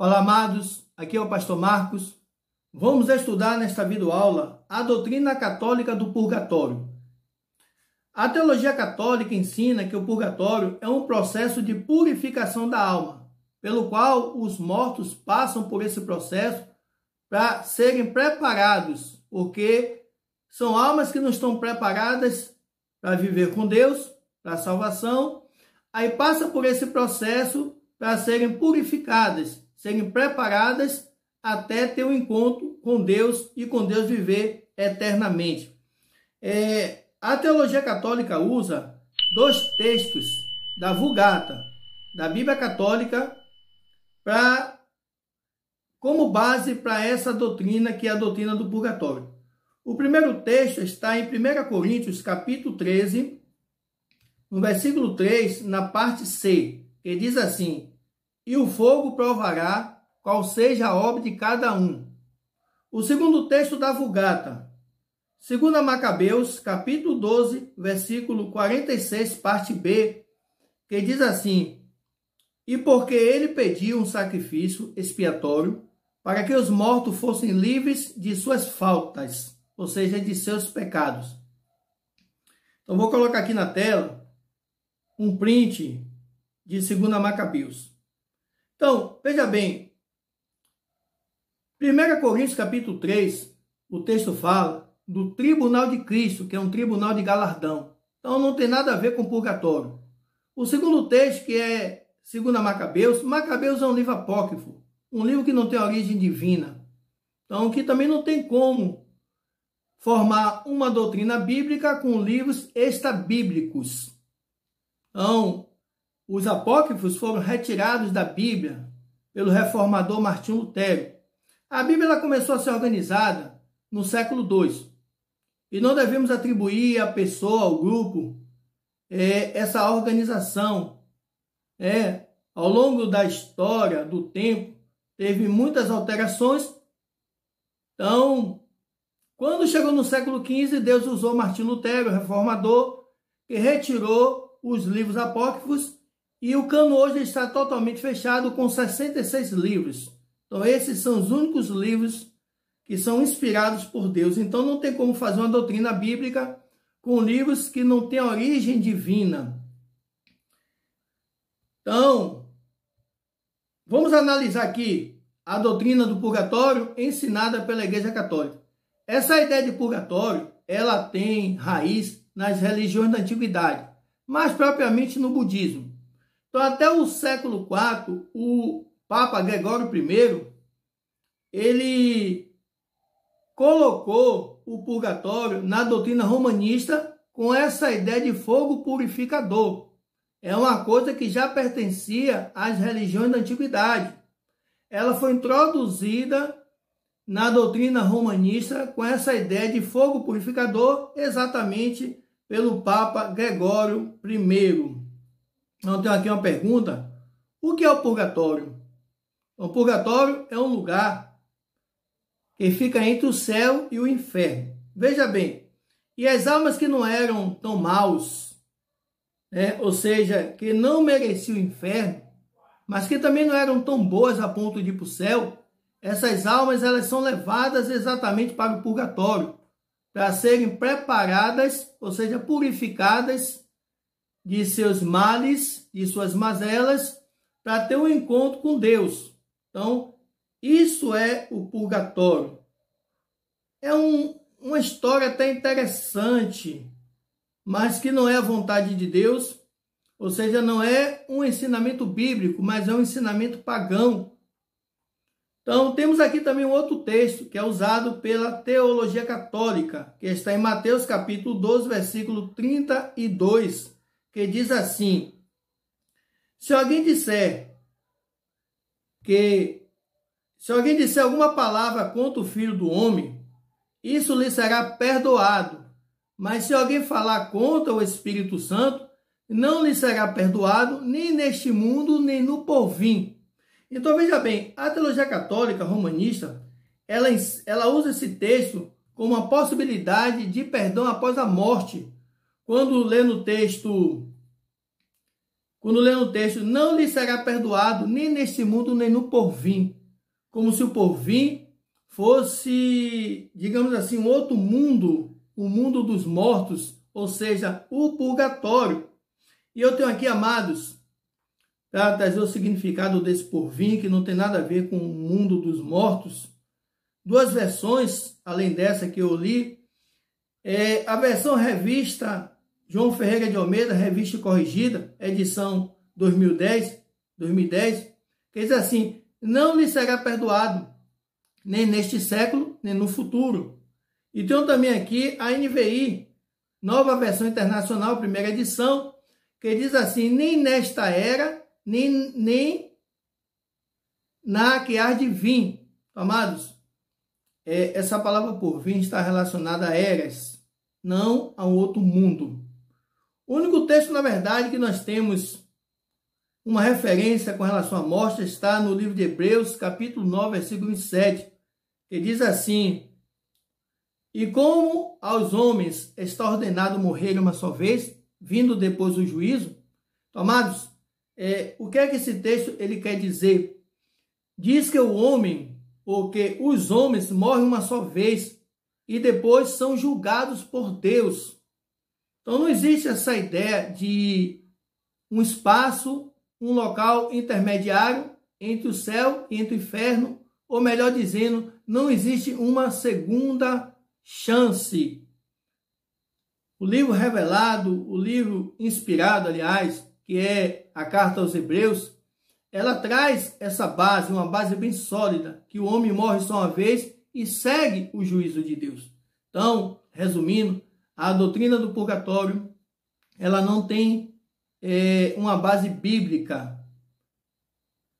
Olá, amados, aqui é o pastor Marcos. Vamos estudar nesta videoaula a doutrina católica do purgatório. A teologia católica ensina que o purgatório é um processo de purificação da alma, pelo qual os mortos passam por esse processo para serem preparados, porque são almas que não estão preparadas para viver com Deus, para a salvação, aí passa por esse processo para serem purificadas, serem preparadas até ter um encontro com Deus e com Deus viver eternamente. A teologia católica usa dois textos da Vulgata, da Bíblia Católica, como base para essa doutrina que é a doutrina do purgatório. O primeiro texto está em 1 Coríntios, capítulo 13, no versículo 3, na parte C, que diz assim: e o fogo provará qual seja a obra de cada um. O segundo texto da Vulgata, 2 Macabeus, capítulo 12, versículo 46, parte B, que diz assim: e porque ele pediu um sacrifício expiatório para que os mortos fossem livres de suas faltas, ou seja, de seus pecados. Então, vou colocar aqui na tela um print de 2 Macabeus. Então, veja bem, 1 Coríntios capítulo 3, o texto fala do tribunal de Cristo, que é um tribunal de galardão. Então, não tem nada a ver com purgatório. O segundo texto, que é 2 Macabeus, Macabeus é um livro apócrifo, um livro que não tem origem divina. Então, que também não tem como formar uma doutrina bíblica com livros extrabíblicos. Então, os apócrifos foram retirados da Bíblia pelo reformador Martinho Lutero. A Bíblia ela começou a ser organizada no século II. E não devemos atribuir à pessoa, ao grupo, essa organização. Ao longo da história, do tempo, teve muitas alterações. Então, quando chegou no século XV, Deus usou Martinho Lutero, o reformador, que retirou os livros apócrifos. E o cano hoje está totalmente fechado com 66 livros. Então, esses são os únicos livros que são inspirados por Deus. Então, não tem como fazer uma doutrina bíblica com livros que não têm origem divina. Então, vamos analisar aqui a doutrina do purgatório ensinada pela Igreja Católica. Essa ideia de purgatório, ela tem raiz nas religiões da antiguidade, mais propriamente no budismo. Então, até o século IV, o Papa Gregório I, ele colocou o purgatório na doutrina romanista com essa ideia de fogo purificador. É uma coisa que já pertencia às religiões da antiguidade. Ela foi introduzida na doutrina romanista com essa ideia de fogo purificador exatamente pelo Papa Gregório I. Então, tenho aqui uma pergunta: o que é o purgatório? O purgatório é um lugar que fica entre o céu e o inferno. Veja bem, e as almas que não eram tão maus, ou seja, que não mereciam o inferno, mas que também não eram tão boas a ponto de ir para o céu, essas almas elas são levadas exatamente para o purgatório, para serem preparadas, ou seja, purificadas de seus males, de suas mazelas, para ter um encontro com Deus. Então, isso é o purgatório. É uma história até interessante, mas que não é a vontade de Deus, ou seja, não é um ensinamento bíblico, mas é um ensinamento pagão. Então, temos aqui também um outro texto que é usado pela teologia católica, que está em Mateus capítulo 12, versículo 32, que diz assim: se alguém disser alguma palavra contra o Filho do Homem, isso lhe será perdoado. Mas se alguém falar contra o Espírito Santo, não lhe será perdoado, nem neste mundo, nem no porvir. Então, veja bem, a teologia católica romanista, ela usa esse texto como uma possibilidade de perdão após a morte. Quando lê no texto quando lê no texto, não lhe será perdoado nem neste mundo, nem no porvir. Como se o porvir fosse, digamos assim, um outro mundo, o mundo dos mortos, ou seja, o purgatório. E eu tenho aqui, amados, para trazer o significado desse porvir, que não tem nada a ver com o mundo dos mortos, duas versões, além dessa que eu li. A versão revista João Ferreira de Almeida, revista corrigida, edição 2010, que diz assim: não lhe será perdoado, nem neste século, nem no futuro. E tem também aqui a NVI, nova versão internacional, primeira edição, que diz assim: nem nesta era, nem na que há de vir. Amados, essa palavra porvir está relacionada a eras, não a um outro mundo. O único texto, na verdade, que nós temos uma referência com relação à morte está no livro de Hebreus, capítulo 9, versículo 27, que diz assim: e como aos homens está ordenado morrer uma só vez, vindo depois do juízo. Amados, o que é que esse texto ele quer dizer? Diz que o homem, ou que os homens morrem uma só vez e depois são julgados por Deus. Então não existe essa ideia de um espaço, um local intermediário entre o céu e entre o inferno, ou melhor dizendo, não existe uma segunda chance. O livro revelado, o livro inspirado, aliás, que é a carta aos Hebreus, ela traz essa base, uma base bem sólida, que o homem morre só uma vez e segue o juízo de Deus. Então, resumindo, a doutrina do purgatório, ela não tem uma base bíblica.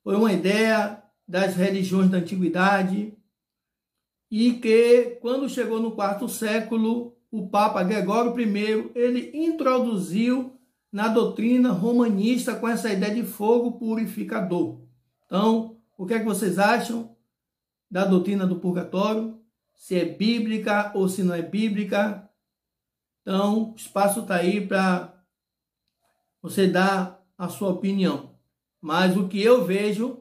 Foi uma ideia das religiões da antiguidade e que, quando chegou no quarto século, o Papa Gregório I, ele introduziu na doutrina romanista com essa ideia de fogo purificador. Então, o que é que vocês acham da doutrina do purgatório? Se é bíblica ou se não é bíblica? Então, o espaço está aí para você dar a sua opinião. Mas o que eu vejo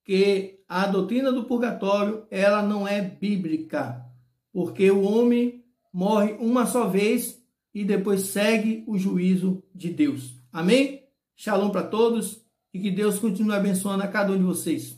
que a doutrina do purgatório, ela não é bíblica, porque o homem morre uma só vez e depois segue o juízo de Deus. Amém? Shalom para todos e que Deus continue abençoando a cada um de vocês.